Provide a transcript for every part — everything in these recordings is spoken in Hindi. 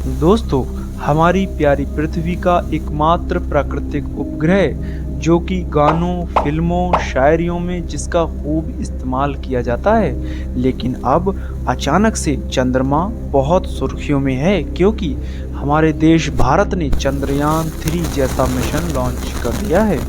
दोस्तों, हमारी प्यारी पृथ्वी का एकमात्र प्राकृतिक उपग्रह जो कि गानों, फिल्मों, शायरियों में जिसका खूब इस्तेमाल किया जाता है, लेकिन अब अचानक से चंद्रमा बहुत सुर्खियों में है क्योंकि हमारे देश भारत ने चंद्रयान 3 जैसा मिशन लॉन्च कर दिया है।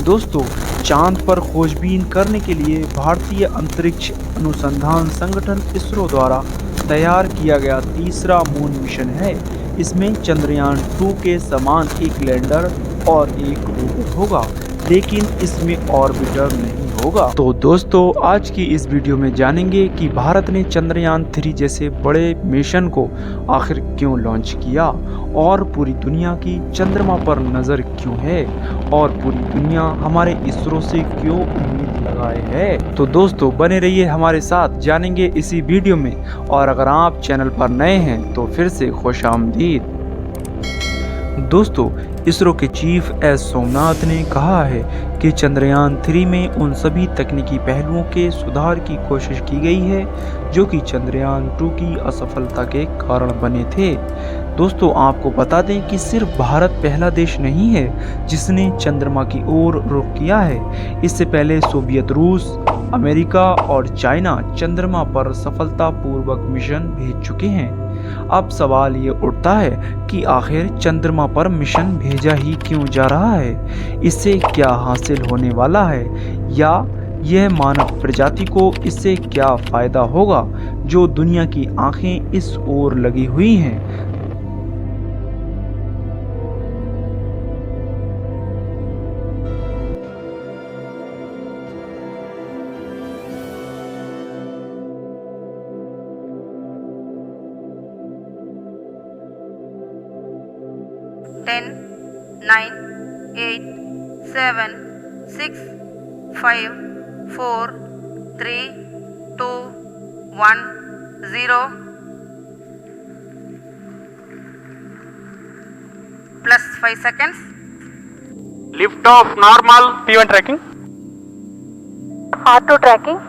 दोस्तों, चांद पर खोजबीन करने के लिए भारतीय अंतरिक्ष अनुसंधान संगठन इसरो द्वारा तैयार किया गया तीसरा मून मिशन है। इसमें चंद्रयान 2 के समान एक लैंडर और एक रोवर होगा, लेकिन इसमें ऑर्बिटर नहीं होगा। तो दोस्तों, आज की इस वीडियो में जानेंगे कि भारत ने चंद्रयान 3 जैसे बड़े मिशन को आखिर क्यों लॉन्च किया और पूरी दुनिया की चंद्रमा पर नज़र क्यों है और पूरी दुनिया हमारे इसरो से क्यों उम्मीद लगाए है। तो दोस्तों, बने रहिए हमारे साथ, जानेंगे इसी वीडियो में। और अगर आप चैनल पर नए हैं तो फिर से खुशामदीद। दोस्तों, इसरो के चीफ एस सोमनाथ ने कहा है कि चंद्रयान 3 में उन सभी तकनीकी पहलुओं के सुधार की कोशिश की गई है जो कि चंद्रयान 2 की असफलता के कारण बने थे। दोस्तों, आपको बता दें कि सिर्फ भारत पहला देश नहीं है जिसने चंद्रमा की ओर रुख किया है। इससे पहले सोवियत रूस, अमेरिका और चाइना चंद्रमा पर सफलतापूर्वक मिशन भेज चुके हैं। अब सवाल ये उठता है कि आखिर चंद्रमा पर मिशन भेजा ही क्यों जा रहा है, इससे क्या हासिल होने वाला है, या यह मानव प्रजाति को इससे क्या फायदा होगा जो दुनिया की आंखें इस ओर लगी हुई हैं। Ten, 9, 8, 7, 6, 5, 4, 3, 2, 1, 0. Plus 5 seconds. Lift off normal. P1 tracking. R2 tracking.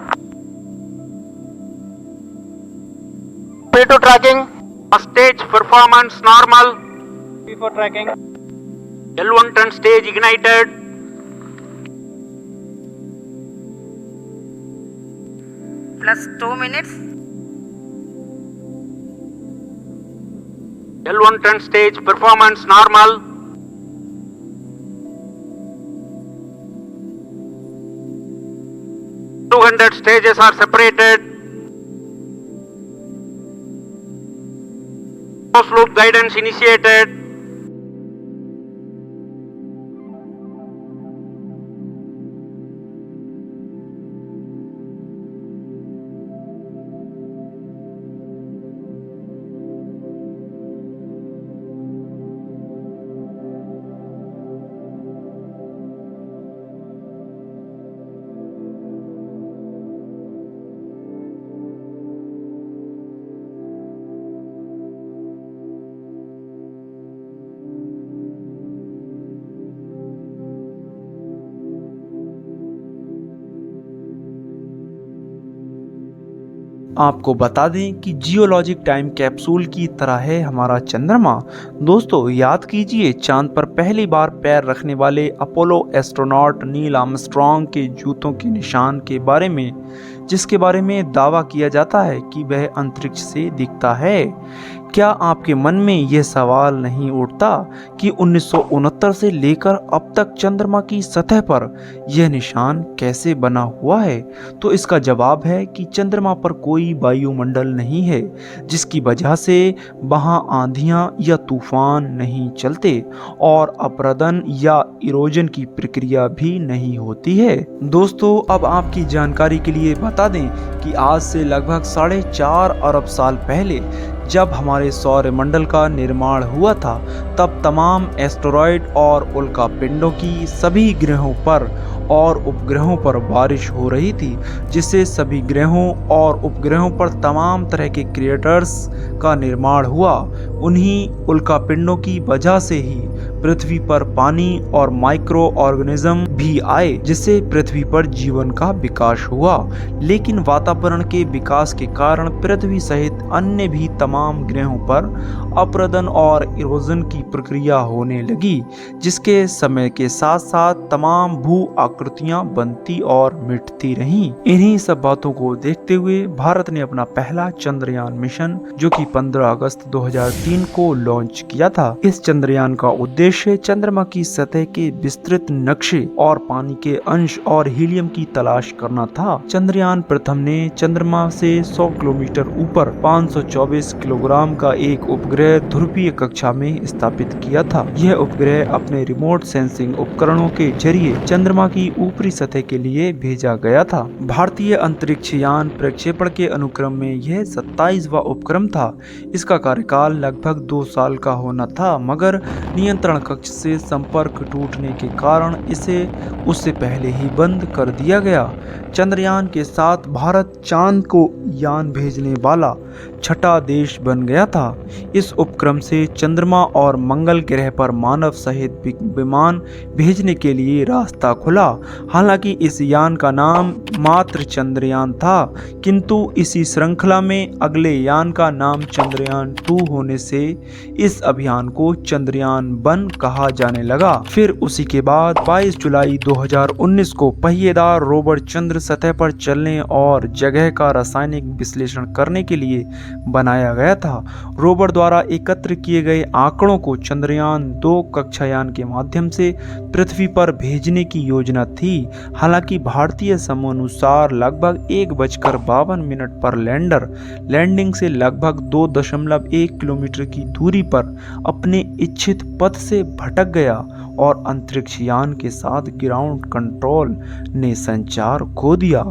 P2 tracking. First stage performance normal. P4 tracking. L1 turn stage ignited. Plus 2 minutes. L1 turn stage performance normal. (200 stages are separated. Closed loop guidance initiated. आपको बता दें कि जियोलॉजिक टाइम कैप्सूल की तरह है हमारा चंद्रमा। दोस्तों, याद कीजिए चांद पर पहली बार पैर रखने वाले अपोलो एस्ट्रोनॉट नील आर्मस्ट्रॉन्ग के जूतों के निशान के बारे में, जिसके बारे में दावा किया जाता है कि वह अंतरिक्ष से दिखता है। क्या आपके मन में यह सवाल नहीं उठता कि 1969 से लेकर अब तक चंद्रमा की सतह पर यह निशान कैसे बना हुआ है? तो इसका जवाब है कि चंद्रमा पर कोई वायुमंडल नहीं है, जिसकी वजह से वहां आंधियां या तूफान नहीं चलते और अपरदन या इरोजन की प्रक्रिया भी नहीं होती है। दोस्तों, अब आपकी जानकारी के लिए बता दें कि आज से लगभग 4.5 अरब साल पहले जब हमारे सौरमंडल का निर्माण हुआ था, तब तमाम एस्टेरॉयड और उल्कापिंडों की सभी ग्रहों पर और उपग्रहों पर बारिश हो रही थी, जिससे सभी ग्रहों और उपग्रहों पर तमाम तरह के क्रिएटर्स का निर्माण हुआ। उन्हीं उल्कापिंडों की वजह से ही पृथ्वी पर पानी और माइक्रो ऑर्गेनिज्म भी आए, जिससे पृथ्वी पर जीवन का विकास हुआ। लेकिन वातावरण के विकास के कारण पृथ्वी सहित अन्य भी तमाम तमाम ग्रहों पर अपरदन और इरोजन की प्रक्रिया होने लगी, जिसके समय के साथ साथ तमाम भू आकृतियां बनती और मिटती रहीं। इन्हीं सब बातों को देखते हुए भारत ने अपना पहला चंद्रयान मिशन जो कि 15 अगस्त 2003 को लॉन्च किया था। इस चंद्रयान का उद्देश्य चंद्रमा की सतह के विस्तृत नक्शे और पानी के अंश और हीलियम की तलाश करना था। चंद्रयान प्रथम ने चंद्रमा से 100 किलोमीटर ऊपर 524 किलोग्राम का एक उपग्रह ध्रुवीय कक्षा में स्थापित किया था। यह उपग्रह अपने रिमोट सेंसिंग उपकरणों के जरिए चंद्रमा की ऊपरी सतह के लिए भेजा गया था। भारतीय अंतरिक्ष यान प्रक्षेपण के अनुक्रम में यह 27वां उपक्रम था। इसका कार्यकाल लगभग 2 साल का होना था, मगर नियंत्रण कक्ष से संपर्क टूटने के कारण इसे उससे पहले ही बंद कर दिया गया। चंद्रयान के साथ भारत चांद को यान भेजने वाला छठा देश बन गया था। इस उपक्रम से चंद्रमा और मंगल ग्रह पर मानव सहित विमान भेजने के लिए रास्ता खुला। हालांकि इस यान का नाम मात्र चंद्रयान था, किंतु इसी श्रृंखला में अगले यान का नाम चंद्रयान 2 होने से इस अभियान को चंद्रयान 1 कहा जाने लगा। फिर उसी के बाद 22 जुलाई 2019 को पहिएदार रोवर चंद्र सतह पर चलने और जगह का रासायनिक विश्लेषण करने के लिए बनाया गया था। रोवर द्वारा एकत्र किए गए आंकड़ों को चंद्रयान 2 कक्षायान के माध्यम से पृथ्वी पर भेजने की योजना थी। हालांकि भारतीय समयानुसार लगभग 1:52 पर लैंडर लैंडिंग से लगभग 2.1 किलोमीटर की दूरी पर अपने इच्छित पथ से भटक गया और अंतरिक्ष यान के साथ ग्राउंड कंट्रोल ने संचार खो दिया।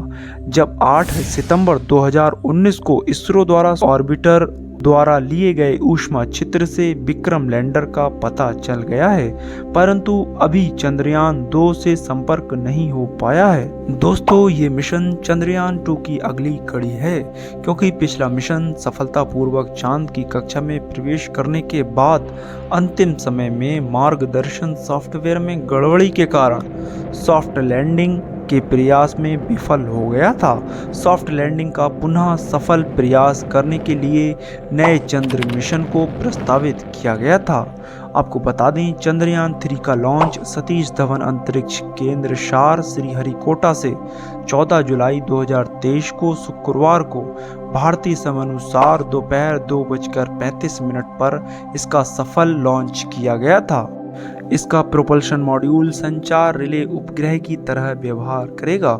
जब 8 सितंबर 2019 को इसरो द्वारा ऑर्बिटर द्वारा लिए गए ऊष्मा चित्र से विक्रम लैंडर का पता चल गया है, परंतु अभी चंद्रयान 2 से संपर्क नहीं हो पाया है। दोस्तों, ये मिशन चंद्रयान 2 की अगली कड़ी है, क्योंकि पिछला मिशन सफलतापूर्वक चांद की कक्षा में प्रवेश करने के बाद अंतिम समय में मार्गदर्शन सॉफ्टवेयर में गड़बड़ी के कारण सॉफ्ट लैंडिंग के प्रयास में विफल हो गया था। सॉफ्ट लैंडिंग का पुनः सफल प्रयास करने के लिए नए चंद्र मिशन को प्रस्तावित किया गया था। आपको बता दें, चंद्रयान 3 का लॉन्च सतीश धवन अंतरिक्ष केंद्र शार श्रीहरिकोटा से 14 जुलाई 2023 को शुक्रवार को भारतीय समयानुसार दोपहर 2:35 पर इसका सफल लॉन्च किया गया था। इसका प्रोपल्शन मॉड्यूल संचार रिले उपग्रह की तरह व्यवहार करेगा।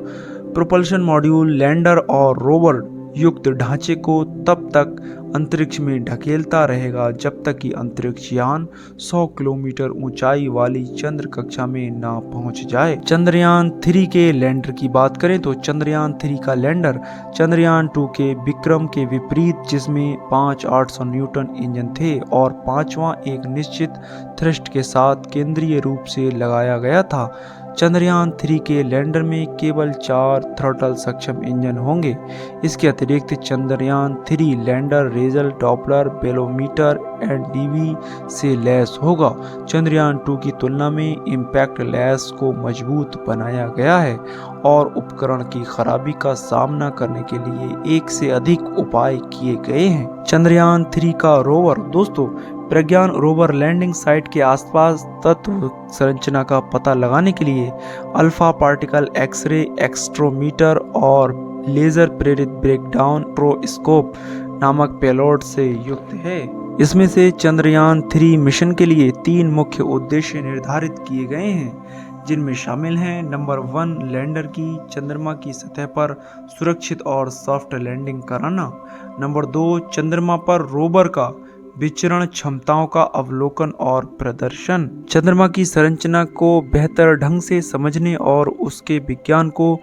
प्रोपल्शन मॉड्यूल लैंडर और रोवर युक्त ढांचे को तब तक अंतरिक्ष में ढकेलता रहेगा जब तक कि अंतरिक्ष यान 100 किलोमीटर ऊंचाई वाली चंद्र कक्षा में ना पहुंच जाए। चंद्रयान 3 के लैंडर की बात करें तो चंद्रयान 3 का लैंडर चंद्रयान 2 के विक्रम के विपरीत, जिसमें 5,800 न्यूटन इंजन थे और 5वां एक निश्चित थ्रस्ट के साथ केंद्रीय रूप से लगाया गया था। चंद्रयान 3 के लैंडर में केवल 4 थ्रॉटल सक्षम इंजन होंगे। इसके अतिरिक्त Chandrayaan 3 lander resale Doppler बेलोमीटर NDV से लैस होगा। चंद्रयान 2 की तुलना में इम्पैक्ट लैस को मजबूत बनाया गया है और उपकरण की खराबी का सामना करने के लिए एक से अधिक उपाय किए गए हैं। चंद्रयान 3 का रोवर, दोस्तों, प्रज्ञान रोवर लैंडिंग साइट के आसपास तत्व संरचना का पता लगाने के लिए अल्फा पार्टिकल एक्सरे एक्सट्रोमीटर और लेजर प्रेरित ब्रेकडाउन प्रोस्कोप नामक पेलोड से युक्त है। इसमें से चंद्रयान 3 मिशन के लिए 3 मुख्य उद्देश्य निर्धारित किए गए हैं, जिनमें शामिल हैं नंबर 1 लैंडर की चंद्रमा की सतह पर सुरक्षित और सॉफ्ट लैंडिंग कराना, नंबर 2 चंद्रमा पर रोवर का विचरण क्षमताओं का अवलोकन और प्रदर्शन, चंद्रमा की संरचना को बेहतर ढंग से समझने और उसके विज्ञान को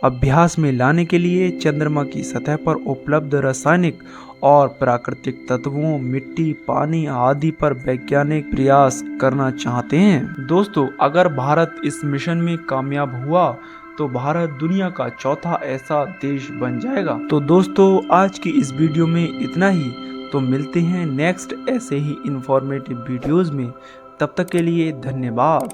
अभ्यास में लाने के लिए चंद्रमा की सतह पर उपलब्ध रासायनिक और प्राकृतिक तत्वों, मिट्टी, पानी आदि पर वैज्ञानिक प्रयास करना चाहते हैं। दोस्तों, अगर भारत इस मिशन में कामयाब हुआ तो भारत दुनिया का चौथा ऐसा देश बन जाएगा। तो दोस्तों, आज की इस वीडियो में इतना ही। तो मिलते हैं नेक्स्ट ऐसे ही इंफॉर्मेटिव वीडियोस में। तब तक के लिए धन्यवाद।